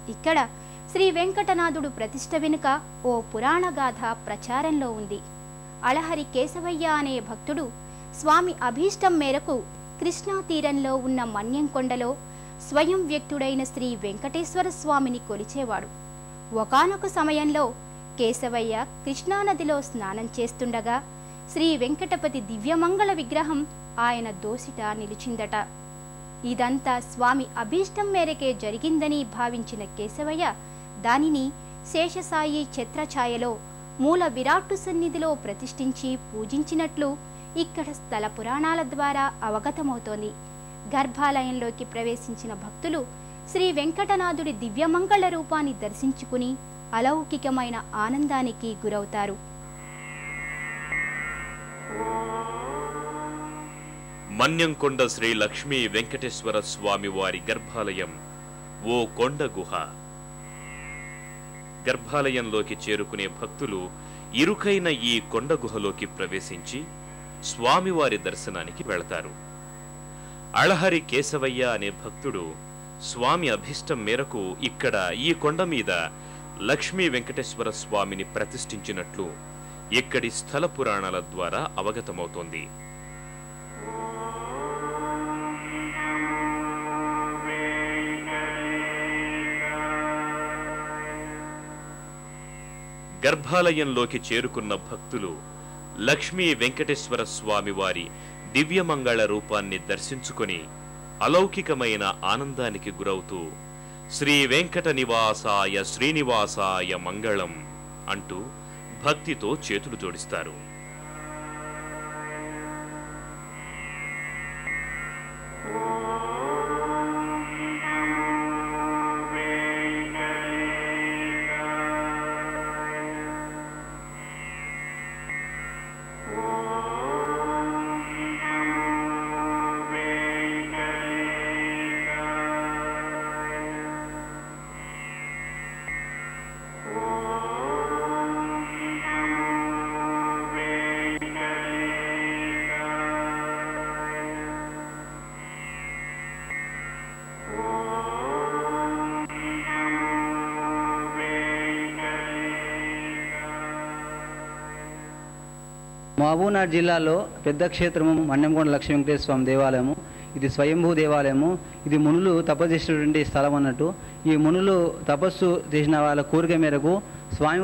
ఇక్కడ శ్రీ వెంకటనాథుడు ప్రతిష్ఠ వెనుక ఓ పురాణ గాథ ప్రచారంలో ఉంది. అళహరి కేశవయ్య అనే భక్తుడు స్వామి అభీష్టం మేరకు కృష్ణా తీరంలో ఉన్న మన్యంకొండలో స్వయం వ్యక్తుడైన శ్రీ వెంకటేశ్వర స్వామిని కొలిచేవాడు. ఒకానొక సమయంలో కేశవయ్య కృష్ణానదిలో స్నానం చేస్తుండగా శ్రీ వెంకటపతి దివ్యమంగళ విగ్రహం ఆయన దోసిట నిలిచిందట. ఇదంతా స్వామి అభీష్టం మేరకే జరిగిందని భావించిన కేశవయ్య దానిని శేషసాయి ఛత్రఛాయలో మూల విరాట్టు సన్నిధిలో ప్రతిష్ఠించి పూజించినట్లు ఇక్కడ స్థల పురాణాల ద్వారా అవగతమవుతోంది. గర్భాలయంలోకి ప్రవేశించిన భక్తులు శ్రీ వెంకటనాథుడి దివ్యమంగళ రూపాన్ని దర్శించుకుని అలౌకికమైన ఆనందానికి గురవుతారు. మన్యంకొండ శ్రీ లక్ష్మీ వెంకటేశ్వర స్వామి వారి గర్భాలయం ఓ కొండ గుహ. గర్భాలయంలోకి చేరుకునే భక్తులు ఇరుకైన ఈ కొండ గుహలోకి ప్రవేశించి స్వామివారి దర్శనానికి వెళతారు. అళహరి కేశవయ్య అనే భక్తుడు స్వామి అభీష్టం మేరకు ఇక్కడ ఈ కొండ మీద లక్ష్మీ వెంకటేశ్వర స్వామిని ప్రతిష్ఠించినట్లు ఇక్కడి స్థల పురాణాల ద్వారా అవగతమవుతోంది. గర్భాలయంలోకి చేరుకున్న భక్తులు లక్ష్మీ వెంకటేశ్వర స్వామి వారి దివ్యమంగళ రూపాన్ని దర్శించుకొని అలౌకికమైన ఆనందానికి గురవుతూ శ్రీ వెంకట నివాసాయ శ్రీనివాసాయ మంగళం అంటూ భక్తితో చేతులు జోడిస్తారు. మహబూబ్నగర్ జిల్లాలో పెద్ద క్షేత్రము మన్యంకొండ లక్ష్మీ వెంకటేశ్వర స్వామి దేవాలయము. ఇది స్వయంభూ దేవాలయము. ఇది మునులు తపస్సు చేసినటువంటి స్థలం అన్నట్టు. ఈ మునులు తపస్సు చేసిన వాళ్ళ కోరిక మేరకు స్వామి